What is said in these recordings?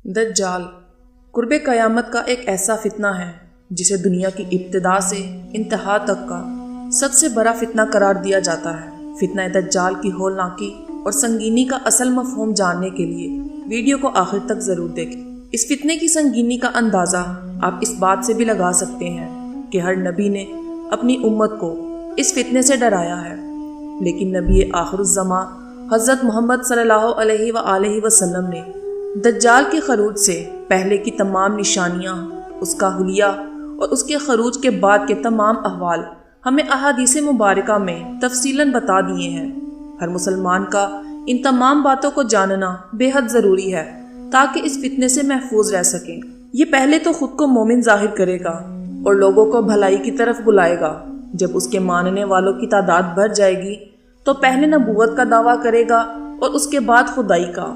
دجال قرب قیامت کا ایک ایسا فتنہ ہے جسے دنیا کی ابتدا سے انتہا تک کا سب سے بڑا فتنہ قرار دیا جاتا ہے۔ فتنہ دجال کی ہولناکی اور سنگینی کا اصل مفہوم جاننے کے لیے ویڈیو کو آخر تک ضرور دیکھیں۔ اس فتنے کی سنگینی کا اندازہ آپ اس بات سے بھی لگا سکتے ہیں کہ ہر نبی نے اپنی امت کو اس فتنے سے ڈرایا ہے، لیکن نبی آخر الزماں حضرت محمد صلی اللہ علیہ وآلہ وسلم نے دجال کے خروج سے پہلے کی تمام نشانیاں، اس کا حلیہ اور اس کے خروج کے بعد کے تمام احوال ہمیں احادیث مبارکہ میں تفصیلاً بتا دیے ہیں۔ ہر مسلمان کا ان تمام باتوں کو جاننا بے حد ضروری ہے تاکہ اس فتنے سے محفوظ رہ سکیں۔ یہ پہلے تو خود کو مومن ظاہر کرے گا اور لوگوں کو بھلائی کی طرف بلائے گا۔ جب اس کے ماننے والوں کی تعداد بڑھ جائے گی تو پہلے نبوت کا دعویٰ کرے گا اور اس کے بعد خدائی کا۔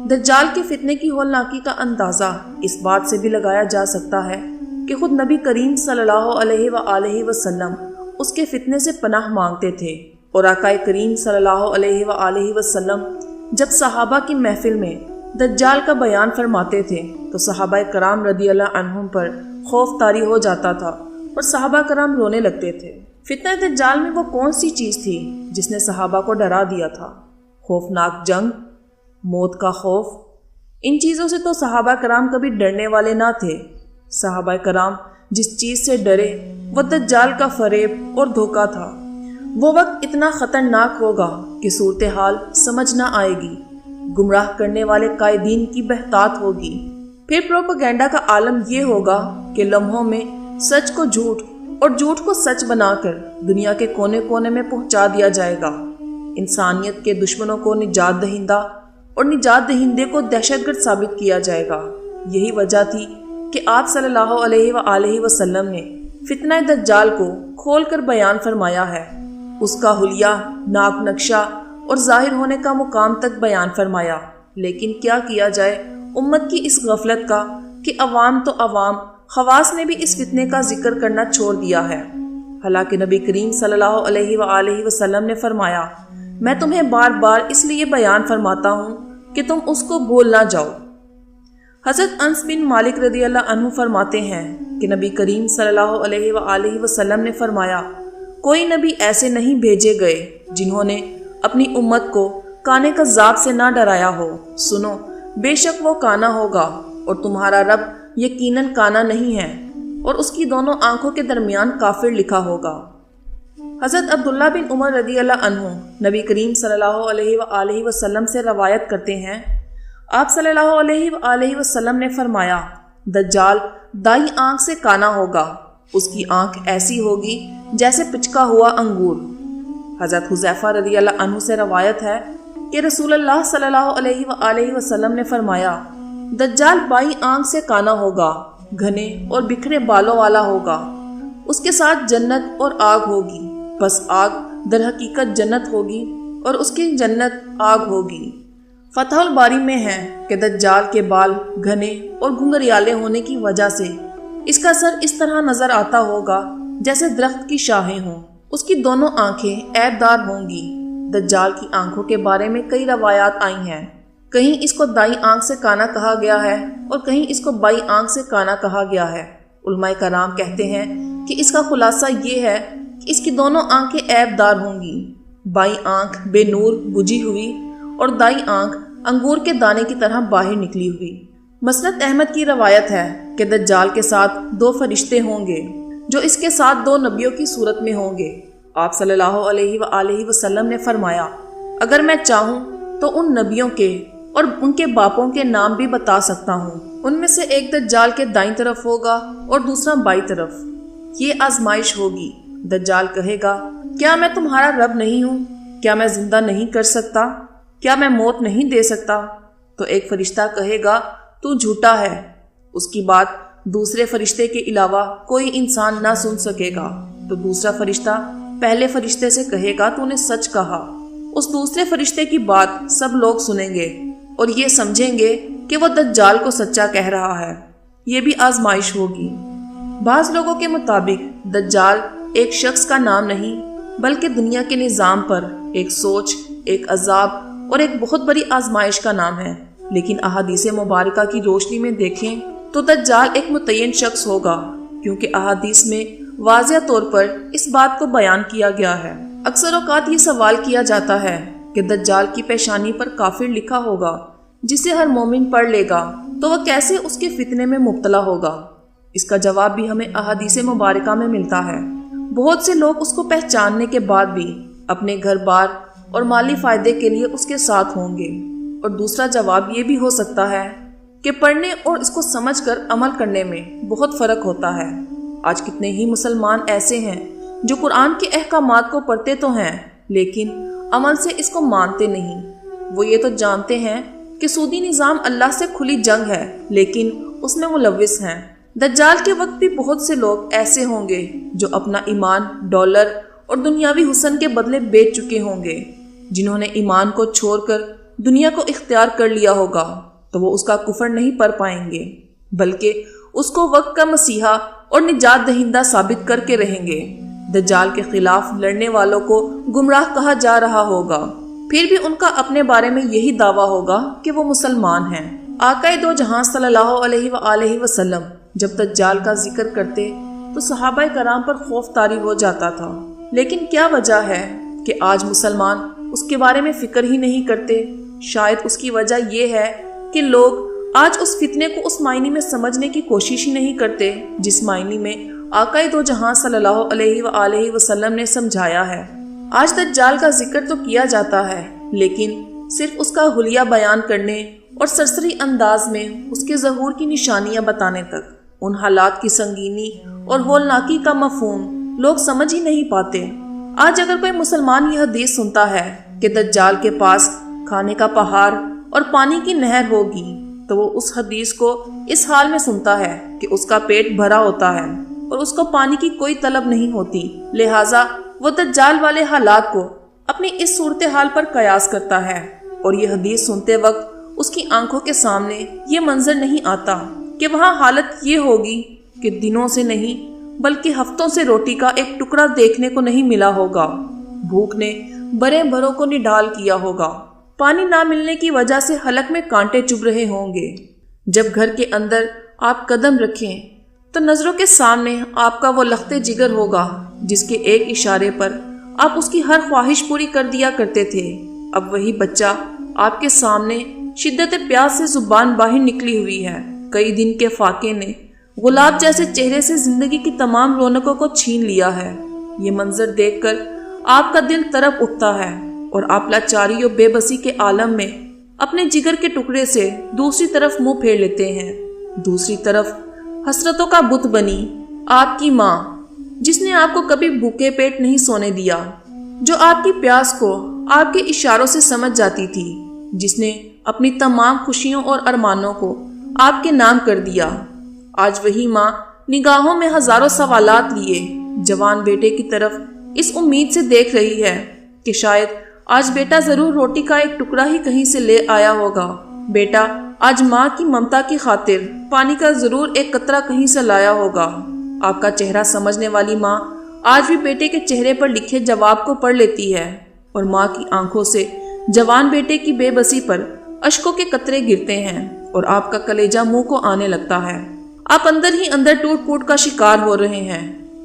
دجال کے فتنے کی ہولناکی کا اندازہ اس بات سے بھی لگایا جا سکتا ہے کہ خود نبی کریم صلی اللہ علیہ وآلہ وسلم اس کے فتنے سے پناہ مانگتے تھے، اور آقا کریم صلی اللہ علیہ وآلہ وسلم جب صحابہ کی محفل میں دجال کا بیان فرماتے تھے تو صحابہ کرام رضی اللہ عنہم پر خوف طاری ہو جاتا تھا اور صحابہ کرام رونے لگتے تھے۔ فتنہ دجال میں وہ کون سی چیز تھی جس نے صحابہ کو ڈرا دیا تھا؟ خوفناک جنگ، موت کا خوف۔ ان چیزوں سے تو صحابہ کرام کبھی ڈرنے والے نہ تھے۔ صحابہ کرام جس چیز سے ڈرے وہ دجال کا فریب اور دھوکہ تھا۔ وہ وقت اتنا خطرناک ہوگا کہ صورتحال سمجھ نہ آئے گی، گمراہ کرنے والے قائدین کی بہتات ہوگی۔ پھر پروپیگنڈا کا عالم یہ ہوگا کہ لمحوں میں سچ کو جھوٹ اور جھوٹ کو سچ بنا کر دنیا کے کونے کونے میں پہنچا دیا جائے گا۔ انسانیت کے دشمنوں کو نجات دہندہ اور نجات دہندے کو دہشت گرد ثابت کیا جائے گا۔ یہی وجہ تھی کہ آپ صلی اللہ علیہ وآلہ وسلم نے فتنہ دجال کو کھول کر بیان فرمایا ہے، اس کا حلیہ، ناک نقشہ اور ظاہر ہونے کا مقام تک بیان فرمایا۔ لیکن کیا کیا جائے امت کی اس غفلت کا کہ عوام تو عوام، خواص نے بھی اس فتنے کا ذکر کرنا چھوڑ دیا ہے۔ حالانکہ نبی کریم صلی اللہ علیہ وآلہ وسلم نے فرمایا، میں تمہیں بار بار اس لیے بیان فرماتا ہوں کہ تم اس کو بھول نہ جاؤ۔ حضرت انس بن مالک رضی اللہ عنہ فرماتے ہیں کہ نبی کریم صلی اللہ علیہ وآلہ وسلم نے فرمایا، کوئی نبی ایسے نہیں بھیجے گئے جنہوں نے اپنی امت کو کانے کذاب سے نہ ڈرایا ہو۔ سنو، بے شک وہ کانا ہوگا اور تمہارا رب یقیناً کانا نہیں ہے، اور اس کی دونوں آنکھوں کے درمیان کافر لکھا ہوگا۔ حضرت عبداللہ بن عمر رضی اللہ عنہ نبی کریم صلی اللہ علیہ وآلہ وسلم سے روایت کرتے ہیں، آپ صلی اللہ علیہ وآلہ وسلم نے فرمایا، دجال دائیں آنکھ سے کانا ہوگا، اس کی آنکھ ایسی ہوگی جیسے پچکا ہوا انگور۔ حضرت حذیفہ رضی اللہ عنہ سے روایت ہے کہ رسول اللہ صلی اللہ علیہ وآلہ وسلم نے فرمایا، دجال بائیں آنکھ سے کانا ہوگا، گھنے اور بکھرے بالوں والا ہوگا، اس کے ساتھ جنت اور آگ ہوگی، بس آگ در حقیقت جنت ہوگی اور اس کی جنت آگ ہوگی۔ فتح الباری میں ہے کہ دجال کے بال گھنے اور گھنگریالے ہونے کی وجہ سے اس کا سر اس طرح نظر آتا ہوگا جیسے درخت کی شاخیں ہوں، اس کی دونوں آنکھیں عیب دار ہوں گی۔ دجال کی آنکھوں کے بارے میں کئی روایات آئی ہیں، کہیں اس کو دائیں آنکھ سے کانا کہا گیا ہے اور کہیں اس کو بائیں آنکھ سے کانا کہا گیا ہے۔ علماء کرام کہتے ہیں کہ اس کا خلاصہ یہ ہے کہ اس کی دونوں آنکھیں عیب دار ہوں گی، بائیں آنکھ بے نور بجھی ہوئی اور دائیں آنکھ انگور کے دانے کی طرح باہر نکلی ہوئی۔ مسند احمد کی روایت ہے کہ دجال کے ساتھ 2 فرشتے ہوں گے جو اس کے ساتھ 2 نبیوں کی صورت میں ہوں گے۔ آپ صلی اللہ علیہ وآلہ وسلم نے فرمایا، اگر میں چاہوں تو ان نبیوں کے اور ان کے باپوں کے نام بھی بتا سکتا ہوں۔ ان میں سے ایک دجال کے دائیں طرف ہوگا اور دوسرا بائیں طرف۔ یہ آزمائش ہوگی۔ دجال کہے گا، کیا میں تمہارا رب نہیں ہوں؟ کیا میں زندہ نہیں کر سکتا؟ کیا میں موت نہیں دے سکتا؟ تو ایک فرشتہ کہے گا، تو جھوٹا ہے۔ اس کی بات دوسرے فرشتے کے علاوہ کوئی انسان نہ سن سکے گا۔ تو دوسرا فرشتہ پہلے فرشتے سے کہے گا، تو نے سچ کہا۔ اس دوسرے فرشتے کی بات سب لوگ سنیں گے اور یہ سمجھیں گے کہ وہ دجال کو سچا کہہ رہا ہے۔ یہ بھی آزمائش ہوگی۔ بعض لوگوں کے مطابق دجال ایک شخص کا نام نہیں بلکہ دنیا کے نظام پر ایک سوچ، ایک عذاب اور ایک بہت بڑی آزمائش کا نام ہے۔ لیکن احادیث مبارکہ کی روشنی میں دیکھیں تو دجال ایک متعین شخص ہوگا، کیونکہ احادیث میں واضح طور پر اس بات کو بیان کیا گیا ہے۔ اکثر اوقات یہ سوال کیا جاتا ہے کہ دجال کی پیشانی پر کافر لکھا ہوگا جسے ہر مومن پڑھ لے گا تو وہ کیسے اس کے فتنے میں مبتلا ہوگا؟ اس کا جواب بھی ہمیں احادیث مبارکہ میں ملتا ہے۔ بہت سے لوگ اس کو پہچاننے کے بعد بھی اپنے گھر بار اور مالی فائدے کے لیے اس کے ساتھ ہوں گے۔ اور دوسرا جواب یہ بھی ہو سکتا ہے کہ پڑھنے اور اس کو سمجھ کر عمل کرنے میں بہت فرق ہوتا ہے۔ آج کتنے ہی مسلمان ایسے ہیں جو قرآن کے احکامات کو پڑھتے تو ہیں لیکن عمل سے اس کو مانتے نہیں۔ وہ یہ تو جانتے ہیں کہ سودی نظام اللہ سے کھلی جنگ ہے لیکن اس میں ملوث ہیں۔ دجال کے وقت بھی بہت سے لوگ ایسے ہوں گے جو اپنا ایمان ڈالر اور دنیاوی حسن کے بدلے بیچ چکے ہوں گے۔ جنہوں نے ایمان کو چھوڑ کر دنیا کو اختیار کر لیا ہوگا تو وہ اس کا کفر نہیں پڑھ پائیں گے، بلکہ اس کو وقت کا مسیحا اور نجات دہندہ ثابت کر کے رہیں گے۔ دجال کے خلاف لڑنے والوں کو گمراہ کہا جا رہا ہوگا، پھر بھی ان کا اپنے بارے میں یہی دعویٰ ہوگا کہ وہ مسلمان ہیں۔ آقا دو جہاں صلی اللہ علیہ وآلہ وسلم جب دجال کا ذکر کرتے تو صحابہ کرام پر خوف طاری ہو جاتا تھا، لیکن کیا وجہ ہے کہ آج مسلمان اس کے بارے میں فکر ہی نہیں کرتے؟ شاید اس کی وجہ یہ ہے کہ لوگ آج اس فتنے کو اس معنی میں سمجھنے کی کوشش ہی نہیں کرتے جس معنی میں آقا دو جہاں صلی اللہ علیہ وآلہ وسلم نے سمجھایا ہے۔ آج دجال کا ذکر تو کیا جاتا ہے لیکن صرف اس کا حلیہ بیان کرنے اور سرسری انداز میں اس کے ظہور کی نشانیاں بتانے تک ان حالات کی سنگینی اور ہولناکی کا مفہوم لوگ سمجھ ہی نہیں پاتے۔ آج اگر کوئی مسلمان یہ حدیث سنتا ہے کہ دجال کے پاس کھانے کا پہاڑ اور پانی کی نہر ہوگی تو وہ اس حدیث کو اس حال میں سنتا ہے کہ اس کا پیٹ بھرا ہوتا ہے اور اس کو پانی کی کوئی طلب نہیں ہوتی، لہٰذا وہ دجال والے حالات کو اپنی اس صورتحال پر قیاس کرتا ہے، اور یہ حدیث سنتے وقت اس کی آنکھوں کے سامنے یہ منظر نہیں آتا کہ وہاں حالت یہ ہوگی کہ دنوں سے نہیں بلکہ ہفتوں سے روٹی کا ایک ٹکڑا دیکھنے کو نہیں ملا ہوگا، بھوک نے بڑے بڑوں کو نڈال کیا ہوگا، پانی نہ ملنے کی وجہ سے حلق میں کانٹے چبھ رہے ہوں گے۔ جب گھر کے اندر آپ قدم رکھیں تو نظروں کے سامنے آپ کا وہ لخت جگر ہوگا جس کے ایک اشارے پر آپ اس کی ہر خواہش پوری کر دیا کرتے تھے۔ اب وہی بچہ آپ کے سامنے شدت پیاس سے زبان باہر نکلی ہوئی ہے۔ کئی دن کے فاقے نے گلاب جیسے چہرے سے زندگی کی تمام رونقوں کو چھین لیا ہے۔ یہ منظر دیکھ کر آپ کا دل تڑپ اٹھتا ہے اور آپ لاچاری اور بے بسی کے عالم میں اپنے جگر کے ٹکڑے سے دوسری طرف منہ پھیر لیتے ہیں۔ دوسری طرف حسرتوں کا بت بنی آپ کی ماں، جس نے آپ کو کبھی بھوکے پیٹ نہیں سونے دیا، جو آپ کی پیاس کو آپ کے اشاروں سے سمجھ جاتی تھی، جس نے اپنی تمام خوشیوں اور ارمانوں کو آپ کے نام کر دیا۔ آج وہی ماں نگاہوں میں ہزاروں سوالات لیے جوان بیٹے کی طرف اس امید سے دیکھ رہی ہے کہ شاید آج بیٹا ضرور روٹی کا ایک ٹکڑا ہی کہیں سے لے آیا ہوگا، بیٹا آج ماں کی ممتا کی خاطر پانی کا ضرور ایک قطرہ کہیں سے لایا ہوگا۔ آپ کا چہرہ سمجھنے والی ماں آج بھی بیٹے کے چہرے پر لکھے جواب کو پڑھ لیتی ہے، اور ماں کی آنکھوں سے جوان بیٹے کی بے بسی پر اشکوں کے قطرے گرتے ہیں اور آپ کا کلیجہ منہ کو آنے لگتا ہے۔ آپ اندر ہی اندر ٹوٹ پھوٹ کا شکار ہو رہے ہیں۔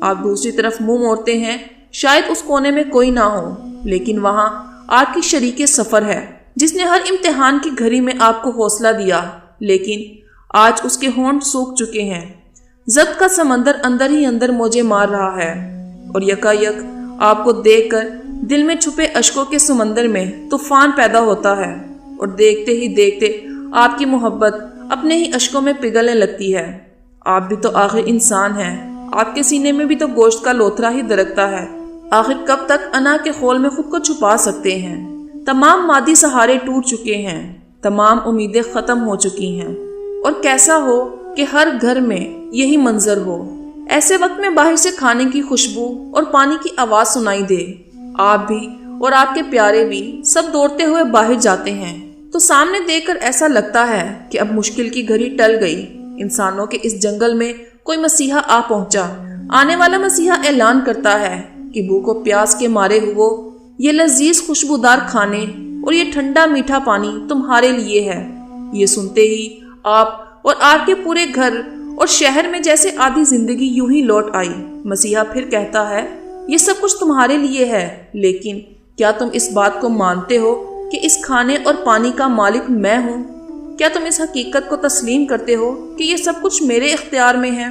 آپ دوسری طرف منہ موڑتے ہیں، شاید اس کونے میں کوئی نہ ہو، لیکن وہاں آپ کی شریک سفر ہے جس نے ہر امتحان کی گھڑی میں آپ کو حوصلہ دیا، لیکن آج اس کے ہونٹ سوکھ چکے ہیں۔ ضبط کا سمندر اندر ہی اندر موجیں مار رہا ہے، اور یکا یک آپ کو دیکھ کر دل میں چھپے اشکوں کے سمندر میں طوفان پیدا ہوتا ہے، اور دیکھتے ہی دیکھتے آپ کی محبت اپنے ہی اشکوں میں پگھلنے لگتی ہے۔ آپ بھی تو آخر انسان ہیں، آپ کے سینے میں بھی تو گوشت کا لوتھرا ہی درکتا ہے۔ آخر کب تک انا کے خول میں خود کو چھپا سکتے ہیں؟ تمام مادی سہارے ٹوٹ چکے ہیں، تمام امیدیں ختم ہو چکی ہیں، اور کیسا ہو کہ ہر گھر میں یہی منظر ہو۔ ایسے وقت میں باہر سے کھانے کی خوشبو اور پانی کی آواز سنائی دے، آپ بھی اور آپ کے پیارے بھی سب دوڑتے ہوئے باہر جاتے ہیں، تو سامنے دیکھ کر ایسا لگتا ہے کہ اب مشکل کی گھڑی ٹل گئی۔ انسانوں کے اس جنگل میں کوئی مسیحا آ پہنچا۔ آنے والا مسیحا اعلان کرتا ہے کہ بھوک و پیاس کے مارے ہوئے یہ لذیذ خوشبودار کھانے اور یہ ٹھنڈا میٹھا پانی تمہارے لیے ہے۔ یہ سنتے ہی آپ اور آپ کے پورے گھر اور شہر میں جیسے آدھی زندگی یوں ہی لوٹ آئی۔ مسیحا پھر کہتا ہے، یہ سب کچھ تمہارے لیے ہے، لیکن کیا تم اس بات کو مانتے ہو کہ اس کھانے اور پانی کا مالک میں ہوں؟ کیا تم اس حقیقت کو تسلیم کرتے ہو کہ یہ سب کچھ میرے اختیار میں ہے؟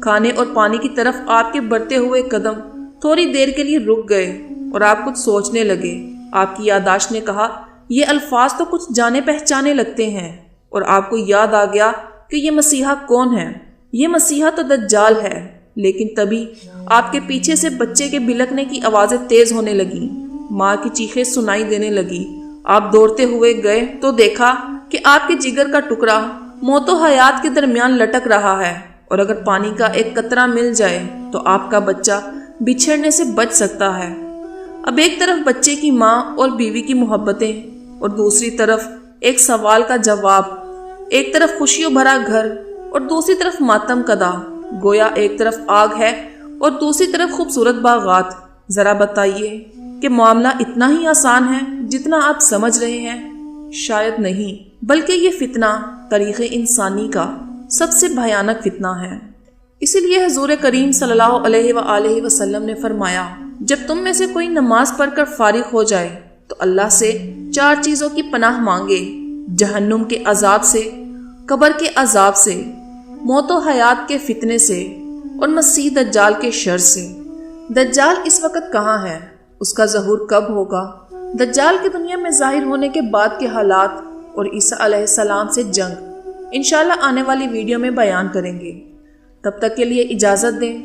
کھانے اور پانی کی طرف آپ کے بڑھتے ہوئے قدم تھوڑی دیر کے لیے رک گئے اور آپ کچھ سوچنے لگے۔ آپ کی یادداشت نے کہا، یہ الفاظ تو کچھ جانے پہچانے لگتے ہیں، اور آپ کو یاد آ گیا کہ یہ مسیحا کون ہے۔ یہ مسیحا تو دجال ہے۔ لیکن تبھی آپ کے پیچھے سے بچے کے بلکنے کی آوازیں تیز ہونے لگیں، ماں کی چیخیں سنائی دینے لگی۔ آپ دوڑتے ہوئے گئے تو دیکھا کہ آپ کے جگر کا ٹکڑا موت و حیات کے درمیان لٹک رہا ہے، اور اگر پانی کا ایک قطرہ مل جائے تو آپ کا بچہ بچھڑنے سے بچ سکتا ہے۔ اب ایک طرف بچے کی ماں اور بیوی کی محبتیں، اور دوسری طرف ایک سوال کا جواب، ایک طرف خوشیوں بھرا گھر اور دوسری طرف ماتم کدا، گویا ایک طرف آگ ہے اور دوسری طرف خوبصورت باغات۔ ذرا بتائیے کہ معاملہ اتنا ہی آسان ہے جتنا آپ سمجھ رہے ہیں؟ شاید نہیں، بلکہ یہ فتنہ تاریخ انسانی کا سب سے بھیانک فتنہ ہے۔ اسی لیے حضور کریم صلی اللہ علیہ وآلہ وسلم نے فرمایا، جب تم میں سے کوئی نماز پڑھ کر فارغ ہو جائے تو اللہ سے 4 چیزوں کی پناہ مانگے: جہنم کے عذاب سے، قبر کے عذاب سے، موت و حیات کے فتنے سے، اور مسیح دجال کے شر سے۔ دجال اس وقت کہاں ہے؟ اس کا ظہور کب ہوگا؟ دجال کی دنیا میں ظاہر ہونے کے بعد کے حالات اور عیسیٰ علیہ السلام سے جنگ انشاءاللہ آنے والی ویڈیو میں بیان کریں گے۔ تب تک کے لیے اجازت دیں۔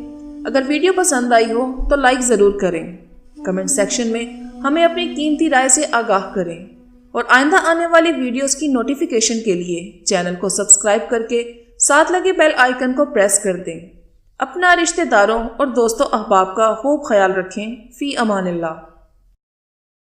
اگر ویڈیو پسند آئی ہو تو لائک ضرور کریں، کمنٹ سیکشن میں ہمیں اپنی قیمتی رائے سے آگاہ کریں، اور آئندہ آنے والی ویڈیوز کی نوٹیفیکیشن کے لیے چینل کو سبسکرائب کر کے ساتھ لگے بیل آئیکن کو پریس کر دیں۔ اپنا، رشتہ داروں اور دوستوں احباب کا خوب خیال رکھیں۔ فی امان اللہ۔